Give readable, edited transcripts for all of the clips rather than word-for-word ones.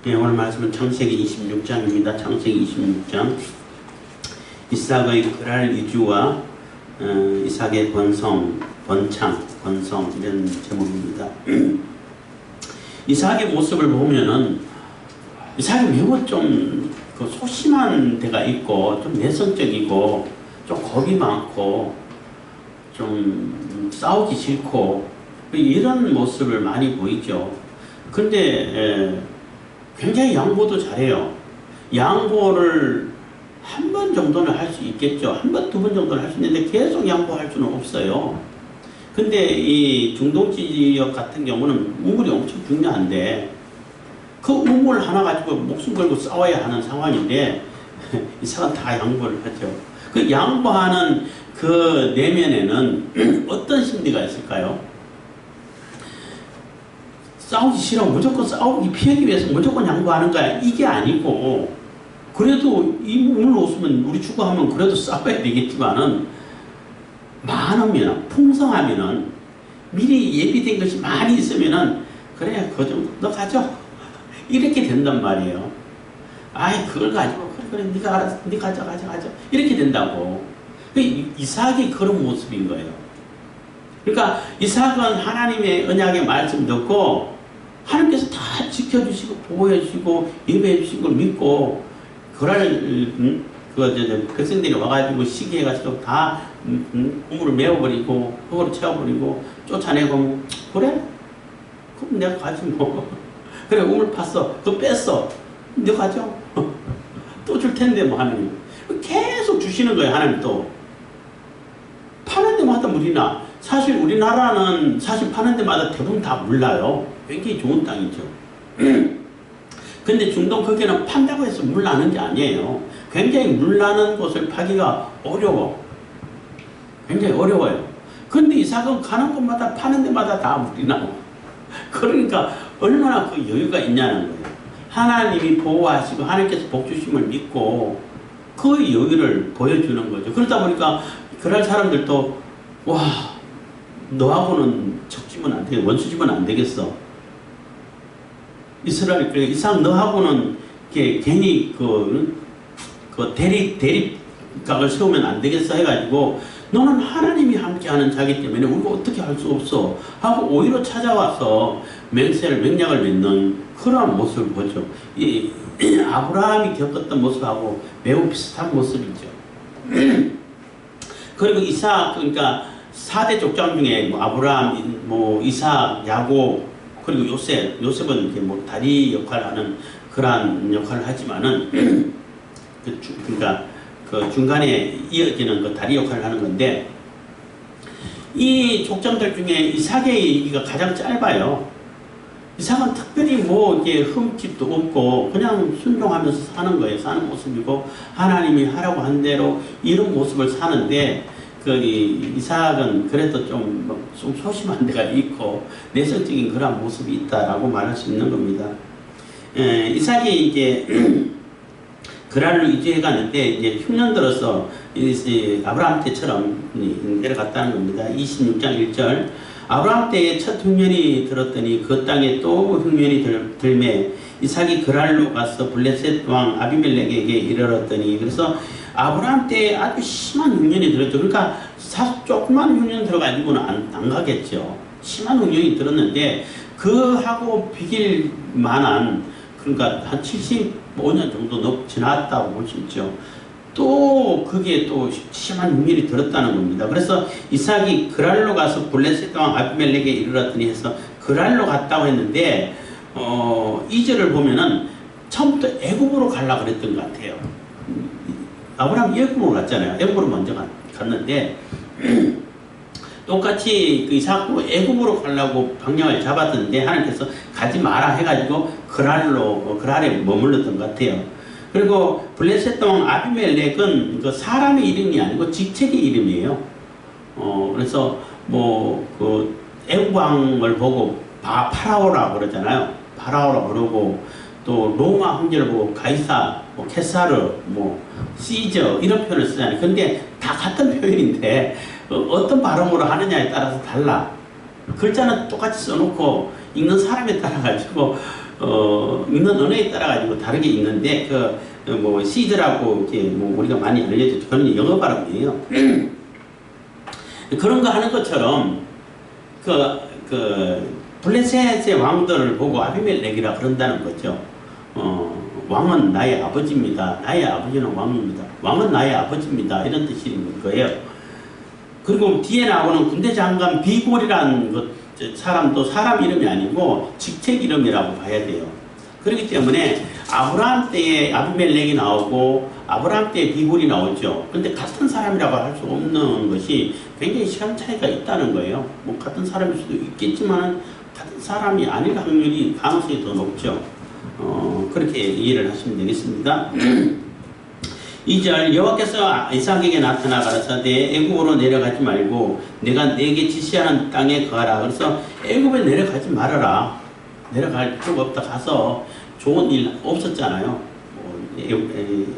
네, 오늘 말씀은 창세기 26장입니다. 창세기 26장. 이삭의 그랄 이주와 이삭의 번성 이런 제목입니다. 이삭의 모습을 보면은 이삭이 매우 좀 소심한 데가 있고 좀 내성적이고 좀 겁이 많고 좀 싸우기 싫고 이런 모습을 많이 보이죠. 근데 굉장히 양보도 잘해요. 양보를 한 번 정도는 할 수 있겠죠. 한 번, 두 번 정도는 할 수 있는데 계속 양보할 수는 없어요. 근데 이 중동 지역 같은 경우는 우물이 엄청 중요한데 그 우물 하나 가지고 목숨 걸고 싸워야 하는 상황인데 이 사람 다 양보를 하죠. 그 양보하는 그 내면에는 어떤 심리가 있을까요? 싸우기 싫어 무조건 싸우기 피하기 위해서 무조건 양보하는 거야 이게 아니고 그래도 이 우물 없으면 우리 죽어하면 그래도 싸워야 되겠지만은 많으면 풍성하면은 미리 예비된 것이 많이 있으면은 그래 그 정도 너 가져 이렇게 된단 말이에요. 아이 그걸 가지고 그래 네가 알아서 네 가져 이렇게 된다고. 이삭이 그런 모습인 거예요. 그러니까 이삭은 하나님의 언약의 말씀 듣고 하나님께서 다 지켜주시고 보호해주시고 예배해주시고 믿고 백성들이 와가지고 시기해가지고 다 우물을 메워버리고 흙으로 채워버리고 쫓아내고 그래? 그럼 내가 가지 뭐. 그래 우물 팠어 그거 뺐어 내가 가져. 또 줄 텐데 뭐 하나님 계속 주시는 거예요. 하나님 또 파는 데마다 물이 나. 사실 우리나라는 사실 파는 데마다 대부분 다 물나요. 굉장히 좋은 땅이죠. 근데 중동 거기는 판다고 해서 물 나는 게 아니에요. 굉장히 물 나는 곳을 파기가 어려워. 굉장히 어려워요. 근데 이삭은 가는 곳마다 파는 데마다 다 물이 나고. 그러니까 얼마나 그 여유가 있냐는 거예요. 하나님이 보호하시고 하나님께서 복 주심을 믿고 그 여유를 보여주는 거죠. 그러다 보니까 그럴 사람들도 와 너하고는 적지면 안 되겠어. 원수지면 안 되겠어. 이스라엘 이삭 너하고는 괜히 그 대립각을 세우면 안 되겠어 해가지고 너는 하나님이 함께하는 자기 때문에 우리가 어떻게 할 수 없어 하고 오히려 찾아와서 맹약을 맺는 그러한 모습을 보죠. 이 아브라함이 겪었던 모습하고 매우 비슷한 모습이죠. 그리고 이삭 그러니까 4대 족장 중에 뭐 아브라함, 뭐 이삭, 야곱 그리고 요셉은 이렇게 뭐 다리 역할을 하는 그러한 역할을 하지만은 그러니까 그 중간에 이어지는 그 다리 역할을 하는 건데 이 족장들 중에 이삭의 얘기가 가장 짧아요. 이삭은 특별히 뭐 이게 흠집도 없고 그냥 순종하면서 사는 거예요. 사는 모습이고 하나님이 하라고 한 대로 이런 모습을 사는데 그 이삭은 그래도 좀 소심한 데가 있고 내성적인 그런 모습이 있다라고 말할 수 있는 겁니다. 이삭이 이제 그랄로 이주해 갔는데 이제 흉년 들어서 아브라함 때처럼 내려갔다는 겁니다. 26장 1절 아브라함 때에 첫 흉년이 들었더니 그 땅에 또 흉년이 들매 이삭이 그랄로 가서 블레셋 왕 아비멜렉에게 이르렀더니 그래서 아브라함 때에 아주 심한 흉년이 들었죠. 그러니까 조그만 흉년 들어가지고는 안 가겠죠. 심한 흉년이 들었는데 그하고 비길 만한 그러니까 한 75년 정도 지났다고 볼 수 있죠. 또 그게 또 심한 흉년이 들었다는 겁니다. 그래서 이삭이 그랄로 가서 블레셋 왕 아비멜렉에 이르렀더니 해서 그랄로 갔다고 했는데 2절을 보면은 처음부터 애굽으로 가려고 그랬던 것 같아요. 아브라함이 애굽으로 갔잖아요. 애굽으로 먼저 갔는데 똑같이 그 이삭도 애굽으로 가려고 방향을 잡았는데 하나님께서 가지 마라 해가지고 그랄에 머물렀던 것 같아요. 그리고 블레셋 왕 아비멜렉은 그 사람의 이름이 아니고 직책의 이름이에요. 그래서 뭐 그 애굽 왕을 보고 파라오라고 그러잖아요. 파라오라고 그러고 또 로마 황제를 보고 가이사, 뭐 케사르, 뭐 시저 이런 표현을 쓰잖아요. 근데 다 같은 표현인데 어떤 발음으로 하느냐에 따라서 달라. 글자는 똑같이 써놓고 읽는 사람에 따라 가지고 읽는 언어에 따라 가지고 다르게 읽는데 뭐 시드라고 이렇게 뭐 우리가 많이 알려졌죠. 그건 영어 발음이에요. 그런 거 하는 것처럼 블레셋의 왕들을 보고 아비멜렉이라 그런다는 거죠. 왕은 나의 아버지입니다. 나의 아버지는 왕입니다. 왕은 나의 아버지입니다. 이런 뜻인 거예요. 그리고 뒤에 나오는 군대 장관 비골이라는 사람도 사람 이름이 아니고 직책 이름이라고 봐야 돼요. 그렇기 때문에 아브라함 때에 아비멜렉이 나오고 아브라함 때에 비골이 나오죠. 근데 같은 사람이라고 할 수 없는 것이 굉장히 시간 차이가 있다는 거예요. 뭐 같은 사람일 수도 있겠지만 같은 사람이 아닐 확률이 가능성이 더 높죠. 그렇게 이해를 하시면 되겠습니다. 2절 여호와께서 이삭에게 나타나 가라사대 애굽으로 내려가지 말고 내가 네게 지시하는 땅에 거하라. 그래서 애굽에 내려가지 말아라. 내려갈 필요가 없다. 가서 좋은 일 없었잖아요.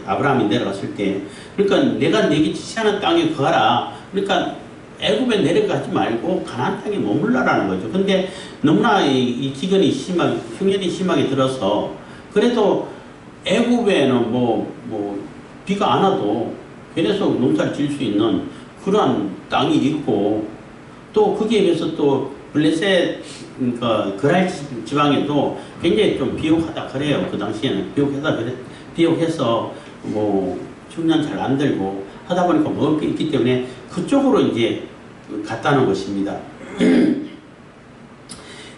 아브라함이 내려갔을 때. 그러니까 내가 네게 지시하는 땅에 거하라. 그러니까 애굽에 내려가지 말고 가나안 땅에 머물러라는 거죠. 근데 너무나 이 기근이 심하게, 흉년이 심하게 들어서 그래도 애굽에는 비가 안 와도 계속 농사를 지을 수 있는 그러한 땅이 있고 또 거기에 비해서 또 블레셋 그랄 지방에도 굉장히 좀 비옥하다 그래요. 그 당시에는 비옥해서 뭐 흉년 잘 안 들고 하다 보니까 먹을 게 있기 때문에 그쪽으로 이제 갔다는 것입니다.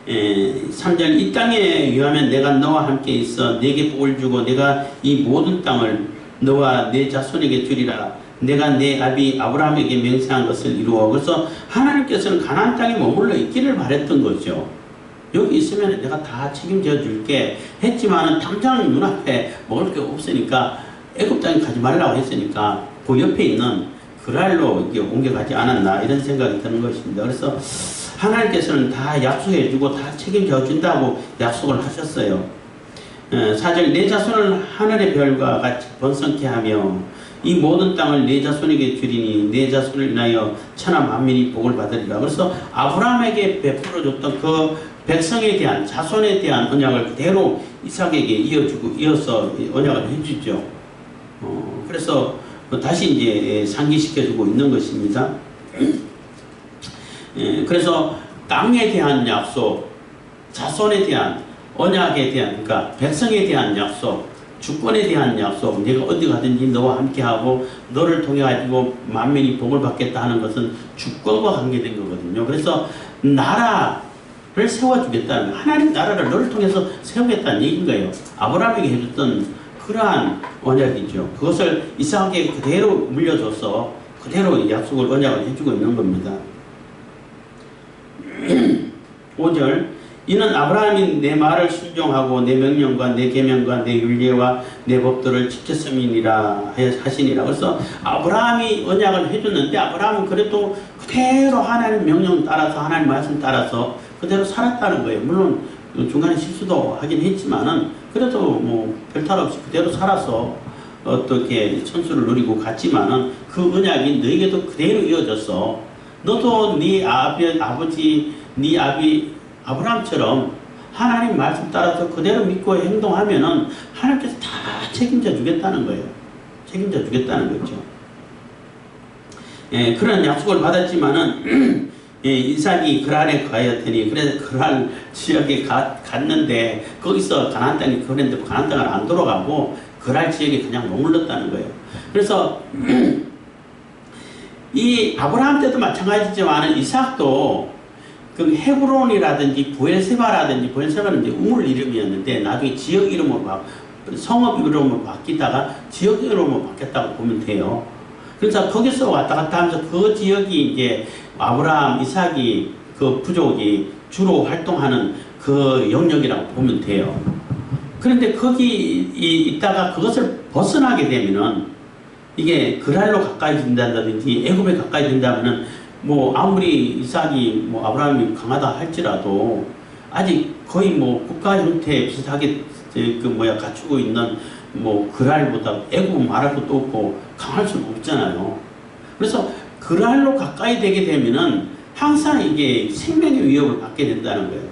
3절 이 땅에 의하면 내가 너와 함께 있어 네게 복을 주고 내가 이 모든 땅을 너와 네 자손에게 주리라. 내가 내 아비 아브라함에게 맹세한 것을 이루어. 그래서 하나님께서는 가나안 땅에 머물러 있기를 바랬던 거죠. 여기 있으면 내가 다 책임져 줄게 했지만은 당장 눈앞에 먹을 게 없으니까 애굽 땅에 가지 말라고 했으니까 그 옆에 있는 그랄로 이게 옮겨가지 않았나 이런 생각이 드는 것입니다. 그래서 하나님께서는 다 약속해 주고 다 책임져 준다고 약속을 하셨어요. 4절 내 자손을 하늘의 별과 같이 번성케 하며 이 모든 땅을 내 자손에게 주리니 내 자손을 인하여 천하 만민이 복을 받으리라. 그래서 아브라함에게 베풀어 줬던 그 백성에 대한 자손에 대한 언약을 그대로 이삭에게 이어서 언약을 해주죠. 그래서 다시 이제 상기시켜주고 있는 것입니다. 그래서 땅에 대한 약속, 자손에 대한 언약에 대한, 그러니까 백성에 대한 약속, 주권에 대한 약속, 내가 어디 가든지 너와 함께하고 너를 통해 가지고 만민이 복을 받겠다 하는 것은 주권과 관계된 거거든요. 그래서 나라를 세워주겠다는 거예요. 하나님 나라를 너를 통해서 세우겠다는 얘기인 거예요. 아브라함에게 해줬던 그러한 언약이죠. 그것을 이삭에게 그대로 물려줘서 그대로 약속을 언약을 해주고 있는 겁니다. 5절 이는 아브라함이 내 말을 순종하고 내 명령과 내 계명과 내 율례와 내 법도를 지켰음이니라 하시니라. 그래서 아브라함이 언약을 해줬는데 아브라함은 그래도 그대로 하나님 명령 따라서 하나님 말씀 따라서 그대로 살았다는 거예요. 물론 중간에 실수도 하긴 했지만은 그래도 뭐 별탈 없이 그대로 살아서 어떻게 천수를 누리고 갔지만은 그 언약이 너에게도 그대로 이어졌어. 너도 네 아버지 네 아비 아브라함처럼 하나님 말씀 따라서 그대로 믿고 행동하면은 하나님께서 다 책임져 주겠다는 거예요. 책임져 주겠다는 거죠. 그런 약속을 받았지만은 이삭이 그랄에 가였더니 그래서 그랄 지역에 갔는데 거기서 가나안 땅이 그랬는데 가나안 땅을 안 돌아가고 그랄 지역에 그냥 머물렀다는 거예요. 그래서 이 아브라함 때도 마찬가지지만 이삭도 그 헤브론이라든지 부엘세바는 이제 우물 이름이었는데 나중에 지역 이름으로 성읍 이름으로 바뀌다가 지역 이름으로 바뀌었다고 보면 돼요. 그래서 거기서 왔다 갔다 하면서 그 지역이 이제 아브라함, 이삭이 그 부족이 주로 활동하는 그 영역이라고 보면 돼요. 그런데 거기 있다가 그것을 벗어나게 되면은 이게 그랄로 가까이 된다든지 애굽에 가까이 된다면은 뭐 아무리 이삭이 뭐 아브라함이 강하다 할지라도 아직 거의 뭐 국가 형태 비슷하게 갖추고 있는 뭐 그랄보다 애굽은 말할 것도 없고 강할 수는 없잖아요. 그래서 그랄로 가까이 되게 되면은 항상 이게 생명의 위협을 받게 된다는 거예요.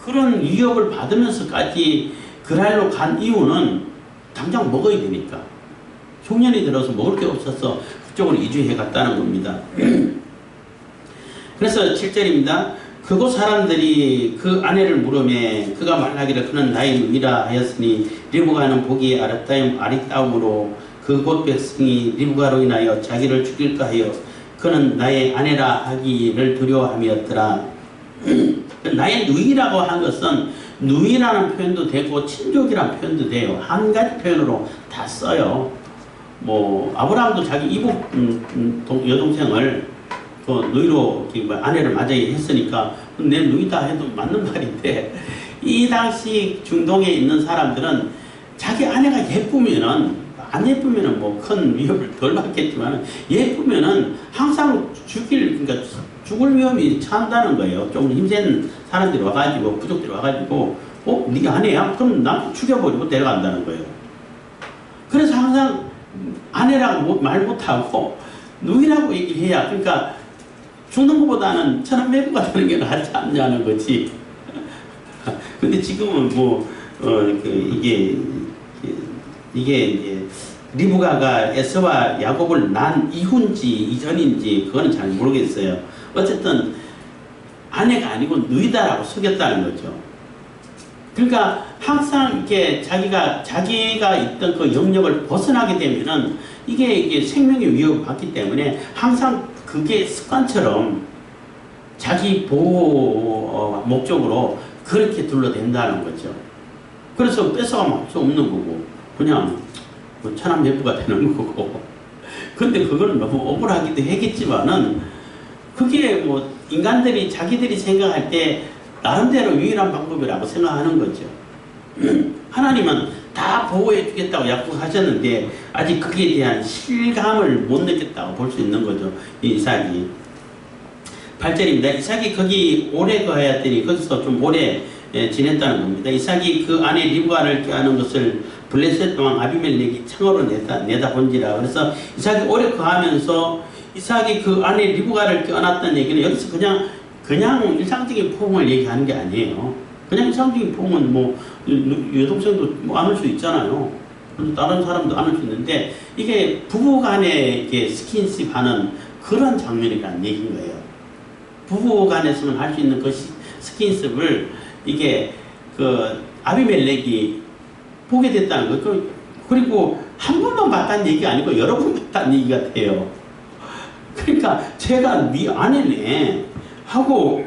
그런 위협을 받으면서까지 그랄로 간 이유는 당장 먹어야 되니까. 흉년이 들어서 먹을 게 없어서 그쪽으로 이주해 갔다는 겁니다. 그래서 7절입니다. 그곳 사람들이 그 아내를 물으매 그가 말하기를 그는 나의 누이라 하였으니 리브가는 보기에 아리따움으로 그곳 백성이 리브가로 인하여 자기를 죽일까 하여 그는 나의 아내라 하기를 두려워함이었더라. 나의 누이라고 한 것은 누이라는 표현도 되고 친족이라는 표현도 돼요. 한 가지 표현으로 다 써요. 뭐 아브라함도 자기 이복 여동생을 그 누이로 아내를 맞이히 했으니까 내 누이다 해도 맞는 말인데, 이 당시 중동에 있는 사람들은 자기 아내가 예쁘면은, 안 예쁘면은 뭐 큰 위협을 덜 받겠지만 예쁘면은 항상 그러니까 죽을 위험이 찬다는 거예요. 좀 힘센 사람들이 와가지고, 부족들이 와가지고 네가 아내야? 그럼 나 죽여버리고 데려간다는 거예요. 그래서 항상 아내라고 말 못하고 누이라고 얘기해야, 그러니까 죽는 것보다는 천연매부가 되는 게 낫지 않냐는 거지. 근데 지금은 이게 이제 리브가가 에서와 야곱을 낳은 이후인지 이전인지 그거는 잘 모르겠어요. 어쨌든 아내가 아니고 누이다라고 속였다는 거죠. 그러니까 항상 이렇게 자기가 있던 그 영역을 벗어나게 되면은 이게 생명의 위협을 받기 때문에 항상 그게 습관처럼 자기 보호 목적으로 그렇게 둘러댄다는 거죠. 그래서 뺏어가면 할 수 없는 거고 그냥 천안매부가 되는 거고. 근데 그거는 너무 억울하기도 했겠지만은 그게 뭐 인간들이 자기들이 생각할 때 나름대로 유일한 방법이라고 생각하는 거죠. 하나님은 다 보호해 주겠다고 약속하셨는데 아직 그에 대한 실감을 못 느꼈다고 볼 수 있는 거죠. 이 이삭이. 8절입니다. 이삭이 거기 오래 거하였더니 거기서 좀 오래 지냈다는 겁니다. 이삭이 그 아내 리브가를 꾀하는 것을 블레셋 왕 아비멜렉이 창으로 내다본지라. 그래서 이삭이 오래 거하면서 이삭이 그 아내 리브가를 꾀어놨다는 얘기는 여기서 그냥 일상적인 포옹을 얘기하는 게 아니에요. 그냥 일상적인 포옹은 뭐 여동생도 뭐 안을 수 있잖아요. 다른 사람도 안을 수 있는데 이게 부부간에 이렇게 스킨십하는 그런 장면이라는 얘기인 거예요. 부부간에서만 할 수 있는 그 스킨십을 이게 그 아비멜렉이 보게 됐다는 거. 그리고 한 번만 봤다는 얘기가 아니고 여러 번 봤다는 얘기 같아요. 그러니까 제가 네 아내네 하고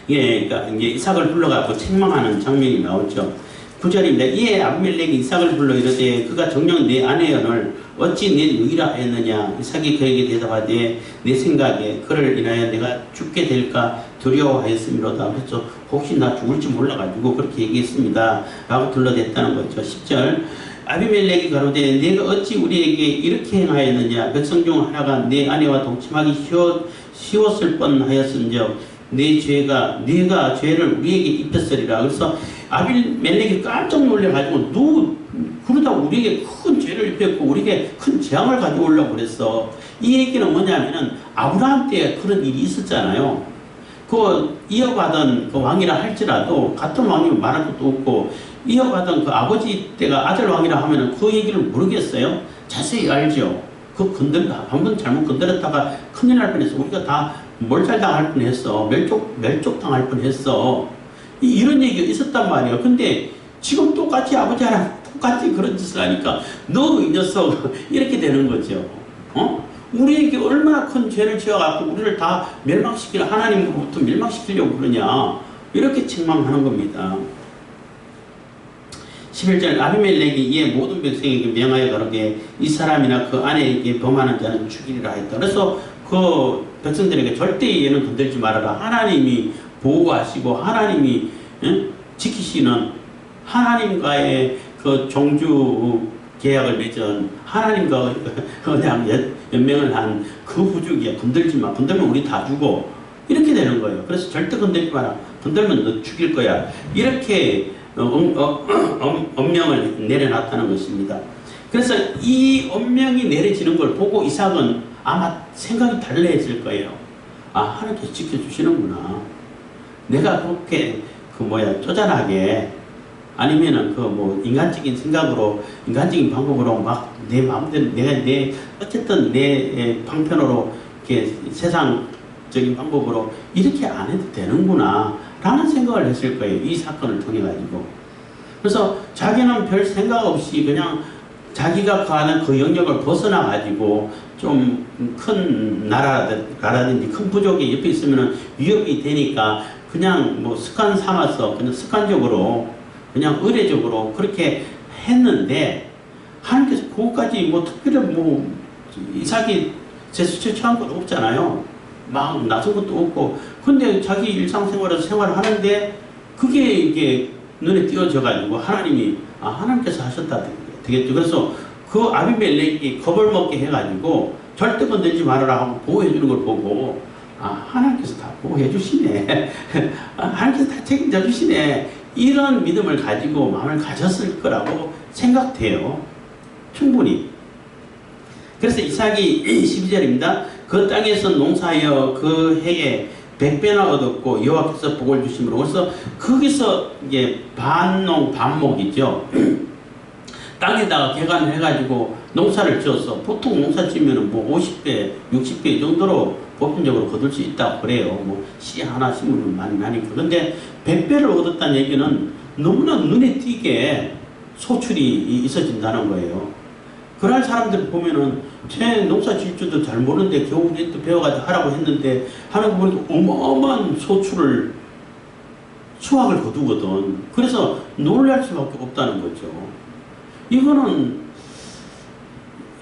그러니까 이제 이삭을 불러가지고 책망하는 장면이 나오죠. 9절입니다. 이에 아비멜렉이 이삭을 불러 이르되 그가 정녕 내 아내여를 어찌 내 누이라 하였느냐. 이삭이 그에게 대답하되 내 생각에 그를 인하여 내가 죽게 될까 두려워하였음이로다. 그래서 혹시 나 죽을지 몰라가지고 그렇게 얘기했습니다 라고 둘러댔다는 거죠. 10절 아비멜렉이 가로되 내가 어찌 우리에게 이렇게 행하였느냐. 백성 중 하나가 내 아내와 동침하기 쉬웠을 뻔하였은즉 네가 죄를 우리에게 입혔으리라. 그래서 아비멜렉이 깜짝 놀래가지고 그러다 우리에게 큰 죄를 입혔고 우리에게 큰 재앙을 가져오려고 그랬어. 이 얘기는 뭐냐면은 아브라함 때 그런 일이 있었잖아요. 그 이어받은 그 왕이라 할지라도 같은 왕이면 말할 것도 없고 이어받은 그 아버지 때가 아들 왕이라 하면은 그 얘기를 모르겠어요. 자세히 알죠. 그 한번 잘못 건드렸다가 큰일 날 뻔했어. 우리가 다 몰살당할 뻔했어. 멸족당할 뻔했어. 이런 얘기가 있었단 말이에요. 근데 지금 똑같이 아버지랑 똑같이 그런 짓을 하니까 너 이 녀석 이렇게 되는 거죠. 우리에게 얼마나 큰 죄를 지어갖고 우리를 다 하나님으로부터 멸망시키려고 그러냐. 이렇게 책망하는 겁니다. 11절 아비멜렉이 이에 모든 백성에게 명하여 가로되 이 사람이나 그 아내에게 범하는 자는 죽이리라 했다. 그래서 그 백성들에게 절대 얘는 건들지 말아라. 하나님이 보호하시고 하나님이 지키시는 하나님과의 그 종주 계약을 맺은 하나님과 그냥 연맹을 한 그 부족이야. 건들지 마. 건들면 우리 다 죽어. 이렇게 되는 거예요. 그래서 절대 건들지 마라. 건들면 너 죽일 거야. 이렇게 엄명을 내려놨다는 것입니다. 그래서 이 엄명이 내려지는 걸 보고 이삭은 아마 생각이 달라졌을 거예요. 아, 하나님께서 지켜주시는구나. 내가 그렇게 쪼잔하게 아니면은 인간적인 생각으로 인간적인 방법으로 막 내 마음대로 어쨌든 내 방편으로 이렇게 세상적인 방법으로 이렇게 안 해도 되는구나 라는 생각을 했을 거예요. 이 사건을 통해 가지고. 그래서 자기는 별 생각 없이 그냥 자기가 가는 그 영역을 벗어나 가지고 좀 큰 나라라든지 큰 부족이 옆에 있으면 위협이 되니까 그냥 습관 삼아서 그냥 습관적으로 그냥 의례적으로 그렇게 했는데 하나님께서 그것까지 특별히 이삭이 제스처 취한 건 없잖아요. 막 나선 것도 없고. 근데 자기 일상생활에서 생활을 하는데 그게 이게 눈에 띄어져 가지고 하나님이 하나님께서 하셨다 되겠죠. 그래서 그 아비멜렉이 겁을 먹게 해가지고 절대 건들지 말아라 하고 보호해 주는 걸 보고 하나님께서 다 보호해 주시네. 하나님께서 다 책임져 주시네. 이런 믿음을 가지고 마음을 가졌을 거라고 생각돼요. 충분히. 그래서 이삭이 12절입니다. 그 땅에서 농사하여 그 해에 100배나 얻었고 여호와께서 복을 주심으로. 그래서 거기서 이게 반농 반목이죠. 땅에다가 개간을 해가지고 농사를 지어서 보통 농사 지으면 50배, 60배 정도로 보편적으로 거둘 수 있다고 그래요. 씨 하나 심으면 많이 나니까. 그런데 100배를 얻었다는 얘기는 너무나 눈에 띄게 소출이 있어진다는 거예요. 그럴 사람들 보면은 제 농사 질 줄도 잘 모르는데 겨우 또 배워가지고 하라고 했는데 하는 거 보니까 어마어마한 소출을 수확을 거두거든. 그래서 놀랄 수밖에 없다는 거죠. 이거는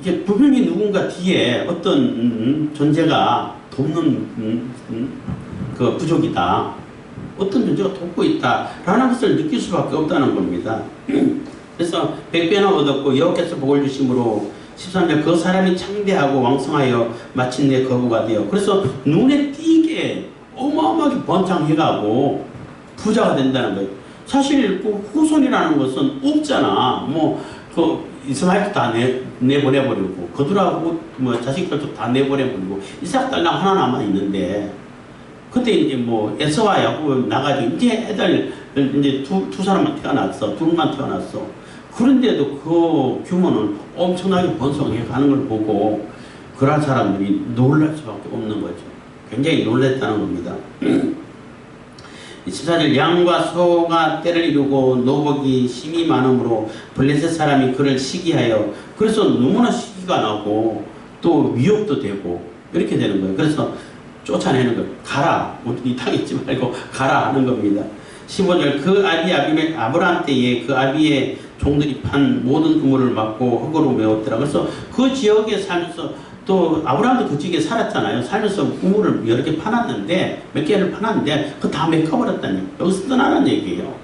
이게 분명히 누군가 뒤에 어떤 존재가 돕는 그 부족이다. 어떤 존재가 돕고 있다라는 것을 느낄 수밖에 없다는 겁니다. 그래서 100배나 얻었고 여호와께서 복을 주심으로 13절 그 사람이 창대하고 왕성하여 마침내 거부가 되어. 그래서 눈에 띄게 어마어마하게 번창해가고 부자가 된다는 거예요. 사실 그 후손이라는 것은 없잖아. 그 이스마엘도 다 내보내버리고 거두라고 자식들도 다 내보내버리고 이삭 딸랑 하나 남아 있는데 그때 이제 에서와 야곱 나가지고 이제 애들 이제 두 사람만 태어났어. 둘만 태어났어. 그런데도 그 규모는 엄청나게 번성해 가는 걸 보고 그런 사람들이 놀랄 수밖에 없는 거죠. 굉장히 놀랬다는 겁니다. 14절 양과 소가 때를 이루고 노복이 심이 많음으로 블레셋 사람이 그를 시기하여. 그래서 너무나 시기가 나고 또 위협도 되고 이렇게 되는 거예요. 그래서 쫓아내는 거예요. 가라. 이 땅에 있지 말고 가라 하는 겁니다. 15절 그 아비 아브라함 때에 그 아비의 종들이 판 모든 우물을 막고 흙으로 메웠더라. 그래서 그 지역에 살면서 또 아브라함도 그 지역에 살았잖아요. 살면서 우물을 여러 개 파놨는데 몇 개를 파놨는데 그거 다 메꿔버렸다니. 여기서 떠나라는 얘기예요.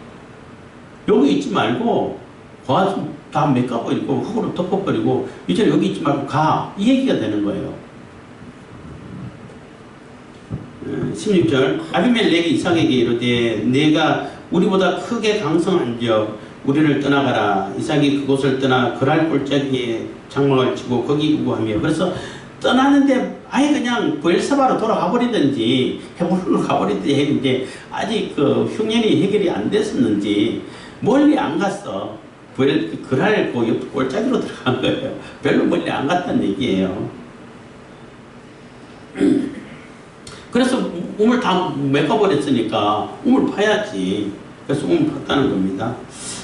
여기 있지 말고 와서 다 메꿔버리고 흙으로 덮어버리고 이제 여기 있지 말고 가. 이 얘기가 되는 거예요. 16절 아비멜렉이 이삭에게 이르되 내가 우리보다 크게 강성한 적 우리를 떠나가라. 이삭이 그곳을 떠나 그랄 골짜기에 장막을 치고 거기 우거하며. 그래서 떠나는데 아예 그냥 브엘사바로 돌아가 버리든지 헤브론으로 가버리든지 했는데 아직 그 흉년이 해결이 안 됐었는지 멀리 안 갔어. 그랄 골짜기로 들어간 거예요. 별로 멀리 안 갔다는 얘기예요. 그래서 우물 다 메꿔버렸으니까 우물 파야지. 그래서 우물 팠다는 겁니다.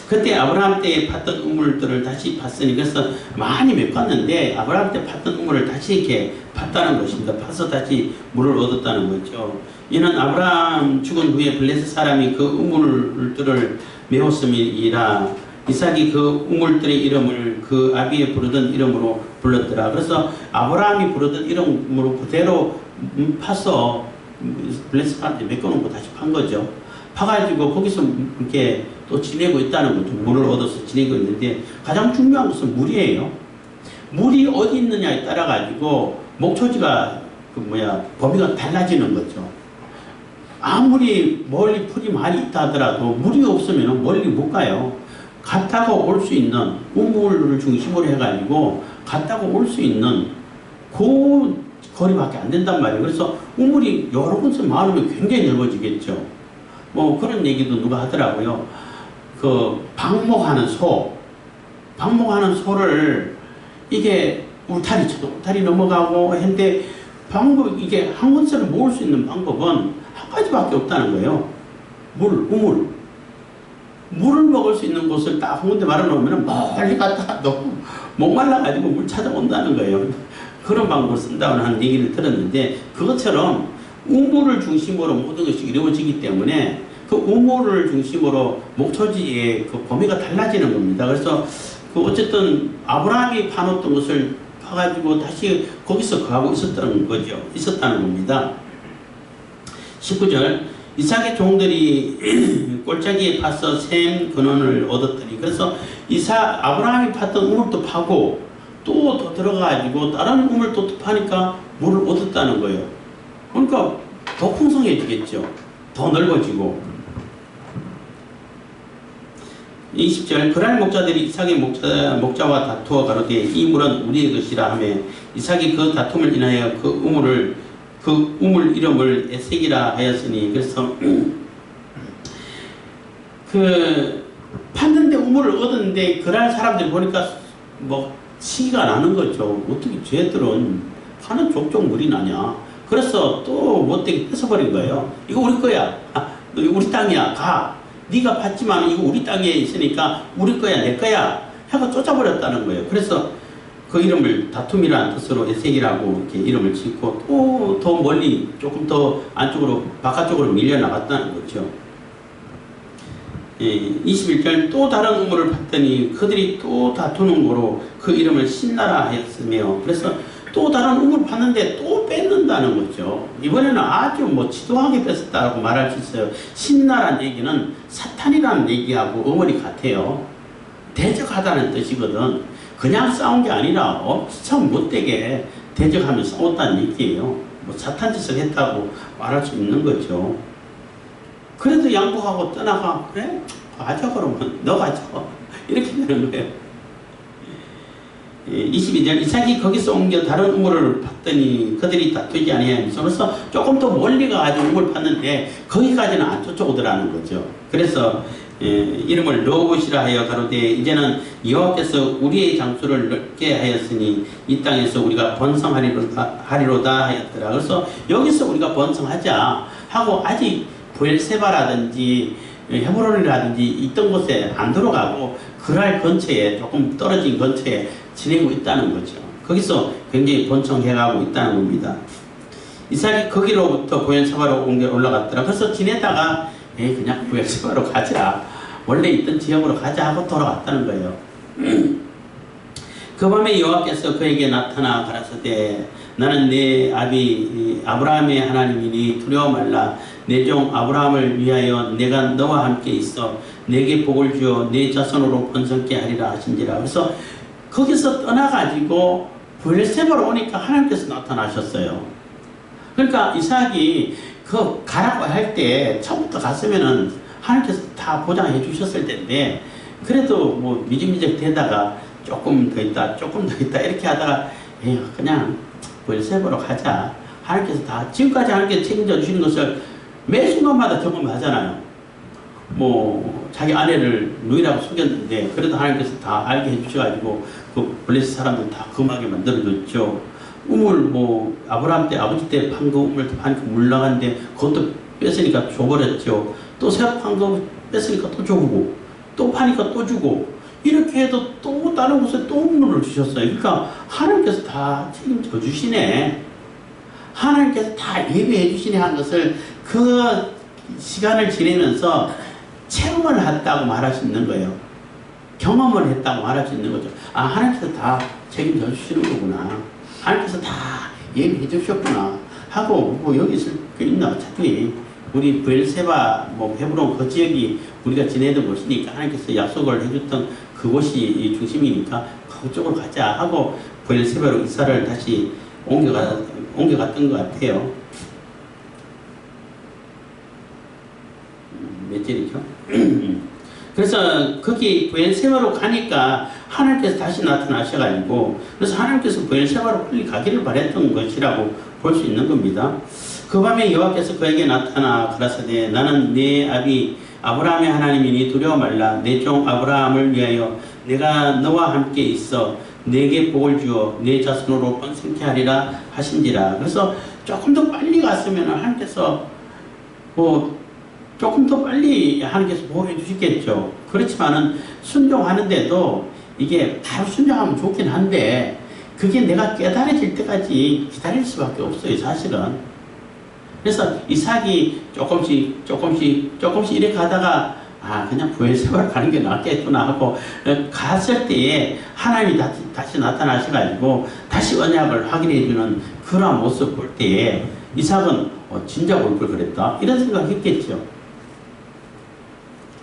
그때 아브라함 때 팠던 우물들을 다시 팠으니 그래서 많이 메꿨는데 아브라함 때 팠던 우물을 다시 이렇게 팠다는 것입니다. 파서 다시 물을 얻었다는 거죠. 이는 아브라함 죽은 후에 블레셋 사람이 그 우물들을 메웠음이라. 이삭이 그 우물들의 이름을 그 아비에 부르던 이름으로 불렀더라. 그래서 아브라함이 부르던 이름으로 그대로 파서 블레셋 사람들이 메꿔놓고 다시 판 거죠. 파가지고 거기서 이렇게 또 지내고 있다는 거죠. 물을 얻어서 지내고 있는데 가장 중요한 것은 물이에요. 물이 어디 있느냐에 따라 가지고 목초지가 범위가 달라지는 거죠. 아무리 멀리 풀이 많이 있다 하더라도 물이 없으면 멀리 못 가요. 갔다가 올 수 있는 우물을 중심으로 해가지고 갔다가 올 수 있는 그 거리밖에 안 된단 말이에요. 그래서 우물이 여러 곳에 많으면 굉장히 넓어지겠죠. 뭐 그런 얘기도 누가 하더라고요. 그 방목하는 소를 이게 울타리 넘어가고 했는데 이게 한 권째를 모을 수 있는 방법은 한 가지밖에 없다는 거예요. 물을 먹을 수 있는 곳을 딱 한 군데 말아놓으면 멀리 갔다가 너무 목말라가지고 물 찾아온다는 거예요. 그런 방법을 쓴다고 하는 얘기를 들었는데, 그것처럼 우물을 중심으로 모든 것이 이루어지기 때문에 그 우물을 중심으로 목초지의 그 범위가 달라지는 겁니다. 그래서 그 어쨌든 아브라함이 파놓던 것을 파가지고 다시 거기서 거하고 있었다는 겁니다. 19절, 이삭의 종들이 골짜기에 파서 샘 근원을 얻었더니, 그래서 아브라함이 팠던 우물도 파고 또 더 들어가가지고 다른 우물 또 파니까 물을 얻었다는 거예요. 그러니까 더 풍성해지겠죠. 더 넓어지고. 20절, 그날 목자들이 이삭의 목자와 다투어 가로되 이 물은 우리의 것이라 하며 이삭이 그 다툼을 인하여 그 우물 이름을 에색이라 하였으니, 그래서 팠는데 우물을 얻었는데 그날 사람들이 보니까 뭐 시기가 나는 거죠. 어떻게 쟤들은 파는 족족 물이 나냐. 그래서 또 못되게 뺏어버린 거예요. 이거 우리 거야. 이거 우리 땅이야. 가. 네가 팠지만 이거 우리 땅에 있으니까 우리 거야, 내 거야 하고 쫓아버렸다는 거예요. 그래서 그 이름을 다툼이라는 뜻으로 에색이라고 이렇게 이름을 짓고 또 더 멀리 조금 더 안쪽으로 바깥쪽으로 밀려나갔다는 거죠. 21절, 또 다른 우물을 봤더니 그들이 또 다투는 거로 그 이름을 신나라 하였으며, 그래서 또 다른 우물을 봤는데 또 뺏는다는 거죠. 이번에는 아주 뭐 지도하게 뺏었다고 말할 수 있어요. 신나라는 얘기는 사탄이라는 얘기하고 어머니 같아요. 대적하다는 뜻이거든. 그냥 싸운 게 아니라 엄청 못되게 대적하며 싸웠다는 얘기예요. 뭐 사탄 짓을 했다고 말할 수 있는 거죠. 그래도 양보하고 떠나가. 그래? 가자 그러면 너 가자. 이렇게 되는 거예요. 22절, 이삭이 거기서 옮겨 다른 우물을 봤더니 그들이 다투지 아니하면서, 그래서 조금 더 멀리 가가지고 우물을 봤는데 거기까지는 안 쫓아오더라는 거죠. 그래서 이름을 르호봇이라 하여 가로되 이제는 여호와께서 우리의 장수를 넓게 하였으니 이 땅에서 우리가 번성하리로다 하였더라. 그래서 여기서 우리가 번성하자 하고 아직 브엘세바라든지 헤브론이라든지 있던 곳에 안 들어가고 그랄 근처에 조금 떨어진 근처에 지내고 있다는 거죠. 거기서 굉장히 번성해가고 있다는 겁니다. 이삭이 거기로부터 브엘세바로 올라갔더라. 그래서 지내다가 그냥 브엘세바로 가자, 원래 있던 지역으로 가자 하고 돌아갔다는 거예요. 그 밤에 여호와께서 그에게 나타나 가라사대 나는 내 아비 아브라함의 하나님이니 두려워 말라. 내 종 아브라함을 위하여 내가 너와 함께 있어 내게 복을 주어 내 자손으로 번성케 하리라 하신지라. 그래서 거기서 떠나가지고 브엘세바로 오니까 하나님께서 나타나셨어요. 그러니까 이삭이 그 가라고 할 때 처음부터 갔으면은 하나님께서 다 보장해 주셨을 텐데, 그래도 뭐 미적미적 되다가 조금 더 있다 이렇게 하다가 그냥 브엘세바로 가자. 하나님께서 다 지금까지 하나님께서 책임져 주시는 것을 매 순간마다 경험하잖아요. 뭐 자기 아내를 누이라고 속였는데 그래도 하나님께서 다 알게 해주셔가지고 그 블레스 사람들 다 금하게 만들어줬죠. 우물 뭐 아브라함 때 아버지 때 판 거 우물 파니까 물 나갔는데 그것도 뺏으니까 줘버렸죠. 또 새로 판 거 뺏으니까 또 주고 또 파니까 또 주고 이렇게 해도 또 다른 곳에 또 우물을 주셨어요. 그러니까 하나님께서 다 책임져 주시네. 하나님께서 다 예배해 주시네 하는 것을 그 시간을 지내면서 체험을 했다고 말할 수 있는 거예요. 경험을 했다고 말할 수 있는 거죠. 아, 하나님께서 다 책임져 주시는 거구나. 하나님께서 다 예비해 주셨구나 하고, 뭐 여기 있을 게 있나 찾더니 우리 브엘세바 뭐 헤브론 그 지역이 우리가 지내던 곳이니까 하나님께서 약속을 해줬던 그곳이 중심이니까 그쪽으로 가자 하고 브엘세바로 이사를 다시 옮겨갔던 것 같아요. 몇 절이죠? 그래서 거기 브엘세바로 가니까 하나님께서 다시 나타나셔가지고, 그래서 하나님께서 브엘세바로 빨리 가기를 바랬던 것이라고 볼 수 있는 겁니다. 그 밤에 여호와께서 그에게 나타나 가라사대 나는 네 아비 아브라함의 하나님이니 두려워 말라. 내 종 아브라함을 위하여 내가 너와 함께 있어 내게 복을 주어 내 자손으로 번성케 하리라 하신지라. 그래서 조금 더 빨리 갔으면 하나님께서 조금 더 빨리 하나님께서 보호해 주시겠죠. 그렇지만은 순종하는데도 이게 바로 순종하면 좋긴 한데 그게 내가 깨달아질 때까지 기다릴 수밖에 없어요, 사실은. 그래서 이삭이 조금씩 이렇게 가다가 그냥 부엘세바로 가는 게 낫겠구나 하고 갔을 때에 하나님이 다시 나타나셔가지고 다시 언약을 확인해주는 그런 모습 볼 때에 이삭은 진짜 올 걸 그랬다 이런 생각했겠죠.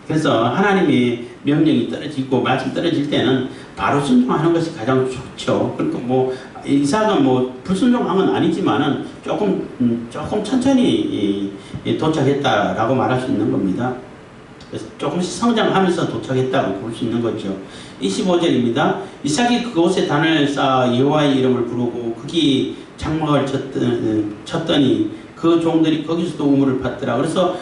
그래서 하나님의 명령이 떨어지고 말씀 떨어질 때는 바로 순종하는 것이 가장 좋죠. 그러니까 이삭은 불순종한 건 아니지만은 조금 천천히 도착했다라고 말할 수 있는 겁니다. 그래서 조금씩 성장하면서 도착했다고 볼 수 있는 거죠. 25절입니다. 이삭이 그곳에 단을 쌓아 여호와의 이름을 부르고 거기 장막을 쳤더니 그 종들이 거기서도 우물을 팠더라. 그래서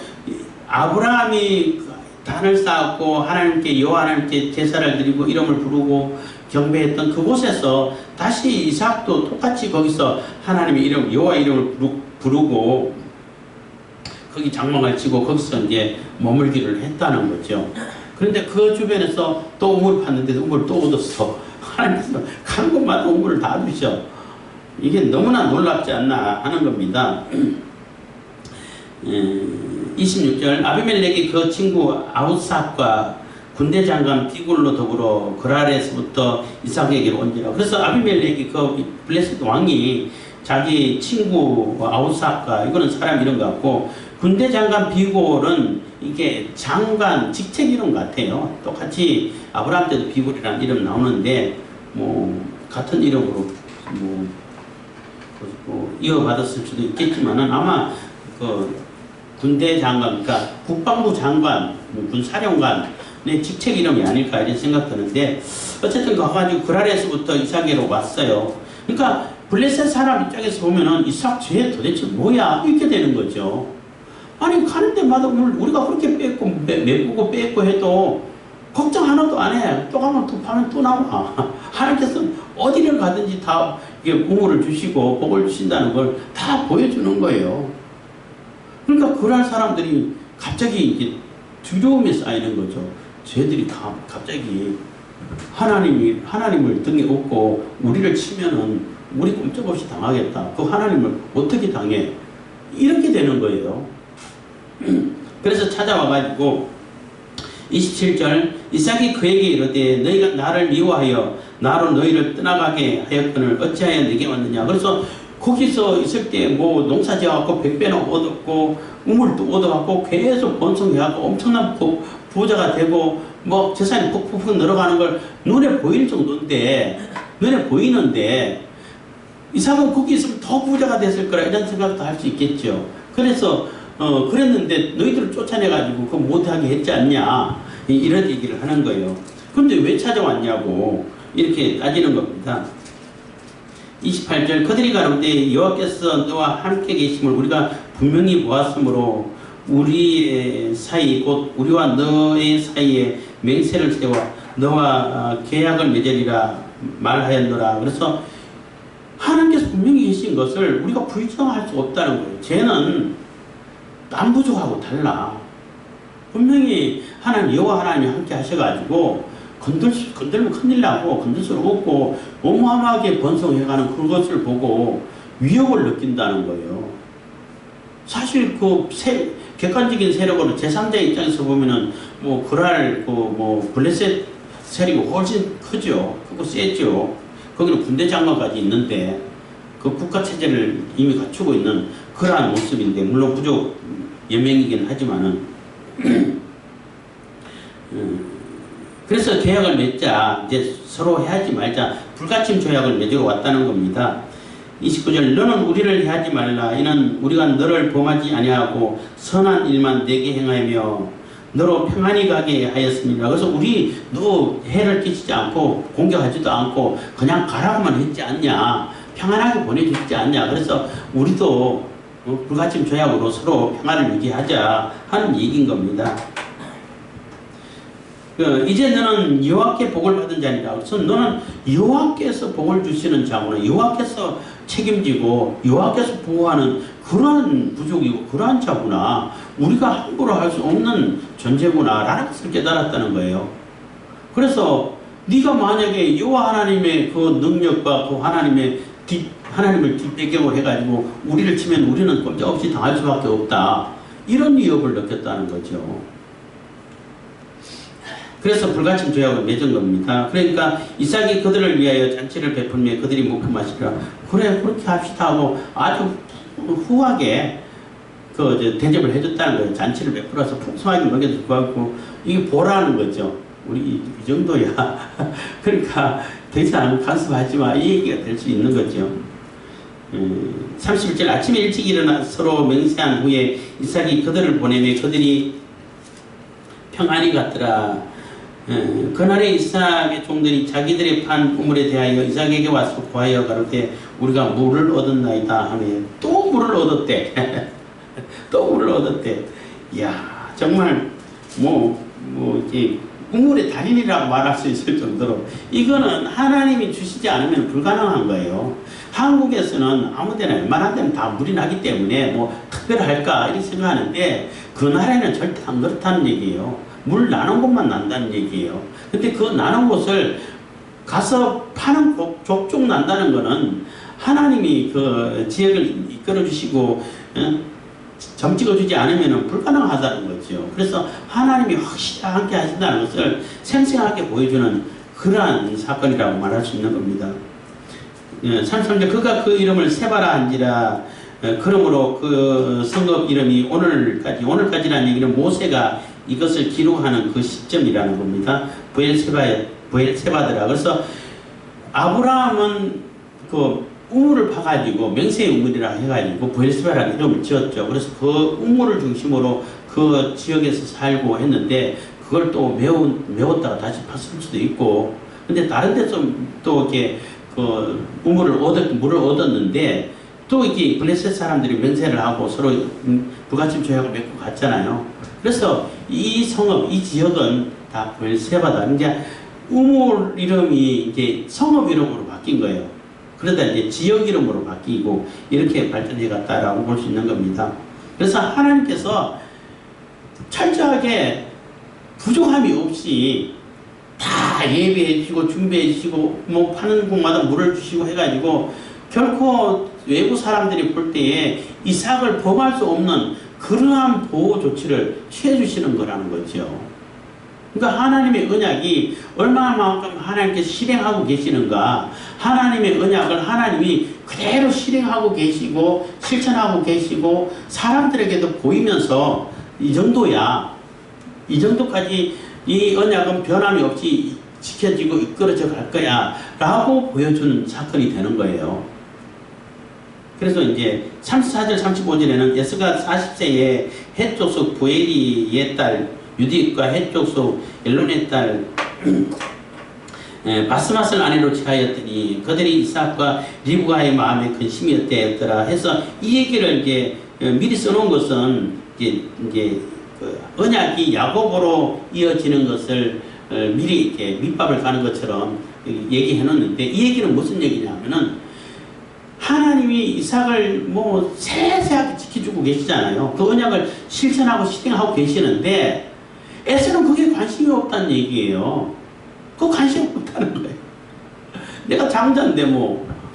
아브라함이 단을 쌓았고 하나님께 여호와 하나님께 제사를 드리고 이름을 부르고 경배했던 그곳에서 다시 이삭도 똑같이 거기서 하나님의 이름 여호와 이름을 부르고 거기 장막을 치고 거기서 이제 머물기를 했다는 거죠. 그런데 그 주변에서 또 우물을 팠는데 우물을 또 얻었어. 하나님께서 간 곳마다 우물을 다 주셔. 이게 너무나 놀랍지 않나 하는 겁니다. 26절 아비멜렉이 그 친구 아우삭과 군대 장관 비굴로 더불어 그랄에서부터 이삭에게로 온지라. 그래서 아비멜렉이 그 블레셋 왕이 자기 친구 아우삭과 이거는 사람 이름 같고 군대 장관 비굴은 이게 장관 직책 이름 같아요. 똑같이 아브라함 때도 비굴이라는 이름 나오는데 같은 이름으로 이어받았을 수도 있겠지만은 아마 그 군대 장관, 그러니까 국방부 장관, 군사령관의 직책 이름이 아닐까 이런 생각 드는데 어쨌든 가가지고 그랄에서부터 이삭에로 왔어요. 그러니까 블레셋 사람 입장에서 보면은 이삭 죄 도대체 뭐야 이렇게 되는 거죠. 아니 가는 데마다 우리가 그렇게 메꾸고 뺏고 해도 걱정 하나도 안 해. 또 가면 또 파면 또 나와. 하나님께서 어디를 가든지 다 우물을 주시고 복을 주신다는 걸 다 보여주는 거예요. 그러니까 그런 사람들이 갑자기 이제 두려움에 쌓이는 거죠. 쟤들이 다 갑자기 하나님을 등에 업고 우리를 치면은 우리 꼼짝없이 당하겠다. 그 하나님을 어떻게 당해? 이렇게 되는 거예요. 그래서 찾아와가지고 27절 이삭이 그에게 이르되 너희가 나를 미워하여 나로 너희를 떠나가게 하였거늘 어찌하여 내게 왔느냐. 그래서 거기서 있을 때 농사 지어갖고 백배나 얻었고 우물도 얻어갖고 계속 번성해갖고 엄청난 부자가 되고 재산이 푹푹 늘어가는 걸 눈에 보일 정도인데 눈에 보이는데 이삭은 거기 있으면 더 부자가 됐을 거라 이런 생각도 할 수 있겠죠. 그래서 그랬는데 너희들을 쫓아내가지고 그거 못하게 했지 않냐 이런 얘기를 하는 거예요. 그런데 왜 찾아왔냐고 이렇게 따지는 겁니다. 28절 그들이 가로되 여호와께서 너와 함께 계심을 우리가 분명히 보았으므로 우리의 사이 곧 우리와 너의 사이에 맹세를 세워 너와 계약을 맺으리라 말하였노라. 그래서 하나님께서 분명히 계신 것을 우리가 부정할 수 없다는 거예요. 쟤는 남부족하고 달라. 분명히 여호와 하나님이 함께 하셔가지고 건들면 큰일 나고 건들 수 없고 어마어마하게 번성해가는 그것을 보고 위협을 느낀다는 거예요. 사실 객관적인 세력으로 제3자 입장에서 보면은 블레셋 세력이 훨씬 크죠. 크고 세죠. 거기는 군대 장관까지 있는데 그 국가 체제를 이미 갖추고 있는 그러한 모습인데 물론 부족 연맹이긴 하지만은 그래서 계약을 맺자 이제 서로 해하지 말자 불가침 조약을 맺으러 왔다는 겁니다. 29절 너는 우리를 해하지 말라 이는 우리가 너를 범하지 아니하고 선한 일만 내게 행하며 너로 평안히 가게 하였습니다. 그래서 우리 너 해를 끼치지 않고 공격하지도 않고 그냥 가라고만 했지 않냐 평안하게 보내주지 않냐. 그래서 우리도 불가침 조약으로 서로 평화를 유지하자 하는 얘기인 겁니다. 이제 너는 여호와께 복을 받은 자니라. 그래서 너는 여호와께서 복을 주시는 자구나. 여호와께서 책임지고 여호와께서 보호하는 그러한 부족이고 그러한 자구나. 우리가 함부로 할 수 없는 존재구나 라는 것을 깨달았다는 거예요. 그래서 네가 만약에 여호와 하나님의 그 능력과 그 하나님을 뒷배경으로 해가지고 우리를 치면 우리는 꼼짝없이 당할 수밖에 없다. 이런 위협을 느꼈다는 거죠. 그래서 불가침 조약을 맺은 겁니다. 그러니까 이삭이 그들을 위하여 잔치를 베풀며 그들이 먹고 마시라. 그래 그렇게 합시다 하고 아주 후하게 대접을 해줬다는 거예요. 잔치를 베풀어서 풍성하게 먹여주고 하고 이게 보라는 거죠. 우리 이 정도야. 그러니까 더 이상 간섭하지 마. 이 얘기가 될 수 있는 거죠. 31절 아침에 일찍 일어나 서로 맹세한 후에 이삭이 그들을 보내며 그들이 평안히 갔더라. 그날에 이삭의 종들이 자기들의 판 우물에 대하여 이삭에게 와서 구하여 가로되 우리가 물을 얻었나이다 하며 또 물을 얻었대. 또 물을 얻었대. 이야 정말 이게 우물의 달인이라고 말할 수 있을 정도로 이거는 하나님이 주시지 않으면 불가능한 거예요. 한국에서는 아무데나 웬만한 데는 다 물이 나기 때문에 특별할까 이렇게 생각하는데 그 나라에는 절대 안 그렇다는 얘기예요. 물 나는 곳만 난다는 얘기예요. 근데 그 나는 곳을 가서 파는 족족 난다는 거는 하나님이 그 지역을 이끌어 주시고 점 찍어주지 않으면 불가능하다는 거죠. 그래서 하나님이 확실히 함께 하신다는 것을 생생하게 보여주는 그러한 사건이라고 말할 수 있는 겁니다. 33절 그가 그 이름을 세바라 한지라. 그러므로 그 성읍 이름이 오늘까지라는 얘기는 모세가 이것을 기록하는 그 시점이라는 겁니다. 부엘세바더라. 그래서 아브라함은 그 우물을 파가지고 맹세의 우물이라 해가지고 부엘세바라는 이름을 지었죠. 그래서 그 우물을 중심으로 그 지역에서 살고 했는데 그걸 또 메웠다가 다시 팠을 수도 있고, 근데 다른 데서 또 이렇게 그 물을 얻었는데 또 이렇게 블레셋 사람들이 맹세를 하고 서로 불가침 조약을 맺고 갔잖아요. 그래서 이 성읍, 이 지역은 다 부엘세바다. 이제 우물 이름이 이제 성읍 이름으로 바뀐 거예요. 그러다 이제 지역 이름으로 바뀌고 이렇게 발전해 갔다라고 볼 수 있는 겁니다. 그래서 하나님께서 철저하게 부족함이 없이 다 예배해 주시고 준비해 주시고 파는 곳마다 물을 주시고 해가지고 결코 외부 사람들이 볼 때에 이삭을 범할 수 없는 그러한 보호 조치를 취해 주시는 거라는 거죠. 그러니까 하나님의 언약이 얼마만큼 하나님께서 실행하고 계시는가, 하나님의 언약을 하나님이 그대로 실행하고 계시고 실천하고 계시고 사람들에게도 보이면서 이 정도야, 이 정도까지 이 언약은 변함이 없이 지켜지고 이끌어져 갈 거야 라고 보여주는 사건이 되는 거예요. 그래서 이제 34절 35절에는 예스가 40세에 헷족속 부엘이의 딸 유딕과 헷족속 엘론의 딸 바스맛을 아내로 취하였더니 그들이 이삭과 리브가의 마음에 근심이었더라 해서 이 얘기를 이제 미리 써놓은 것은 이제 그 언약이 야곱으로 이어지는 것을 미리 이렇게 밑밥을 가는 것처럼 얘기해 놓는데, 이 얘기는 무슨 얘기냐면은 하나님이 이삭을 세세하게 지켜주고 계시잖아요. 그 언약을 실천하고 실행하고 계시는데 에서는 그게 관심이 없다는 얘기예요. 그 관심이 없다는 거예요. 내가 장자인데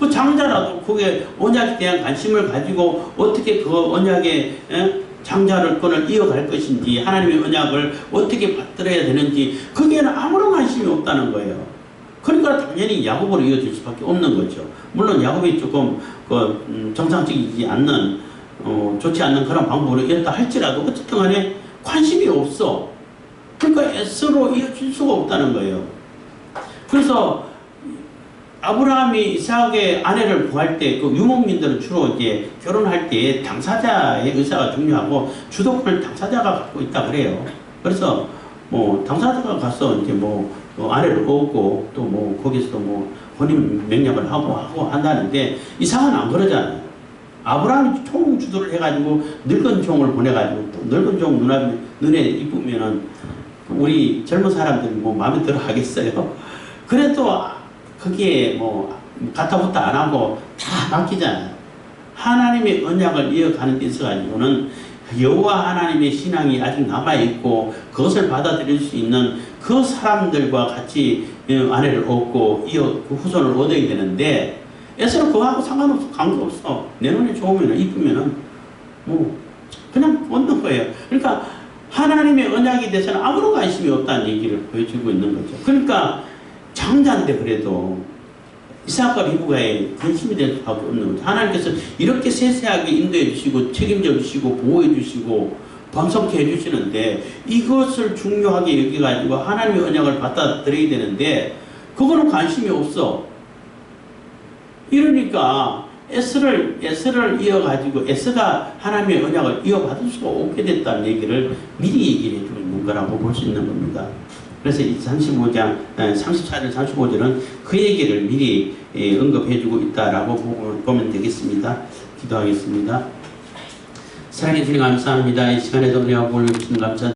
그 장자라도 그게 언약에 대한 관심을 가지고 어떻게 그 언약의 장자권을 이어갈 것인지, 하나님의 언약을 어떻게 받들어야 되는지 그게는 아무런 관심이 없다는 거예요. 그러니까 당연히 야곱으로 이어질 수밖에 없는 거죠. 물론 야곱이 조금 정상적이지 않는 좋지 않는 그런 방법으로 이었다 할지라도 어쨌든 간에 관심이 없어. 그러니까 에서로 이어질 수가 없다는 거예요. 그래서 아브라함이 이삭의 아내를 구할 때 그 유목민들은 주로 이제 결혼할 때 당사자의 의사가 중요하고 주도권을 당사자가 갖고 있다 그래요. 그래서 당사자가 가서 이제 아내를 얻고 또 거기서도 혼인 명령을 하고 한다는데 이삭은 안 그러잖아요. 아브라함이 총 주도를 해가지고 늙은 종을 보내가지고 또 늙은 종 눈에 이쁘면은 우리 젊은 사람들 뭐 마음에 들어 하겠어요. 그래도 거기에 뭐 가타부타 안 하고 다 맡기잖아요. 하나님의 언약을 이어가는 데 있어가지고는 여호와 하나님의 신앙이 아직 남아있고 그것을 받아들일 수 있는 그 사람들과 같이 아내를 얻고 그 후손을 얻어야 되는데 에서는 그거하고 상관없어. 관계없어. 내 눈에 좋으면 이쁘면은 뭐 그냥 얻는 거예요. 그러니까 하나님의 언약에 대해서는 아무런 관심이 없다는 얘기를 보여주고 있는 거죠. 그러니까 장자인데 그래도 이삭과 리브가에 관심이 될 수밖에 없는 거죠. 하나님께서 이렇게 세세하게 인도해 주시고 책임져 주시고 보호해 주시고 번성케 해 주시는데 이것을 중요하게 여기가지고 하나님의 언약을 받아들여야 되는데 그거는 관심이 없어. 이러니까 에스를 이어가지고 에스가 하나님의 언약을 이어받을 수가 없게 됐다는 얘기를 미리 얘기를 해주고 있는 거라고 볼 수 있는 겁니다. 그래서 이 34절, 35절은 그 얘기를 미리 언급해주고 있다라고 보면 되겠습니다. 기도하겠습니다. 사랑해 주님 감사합니다. 이 시간에도 우리가 보여주신 감사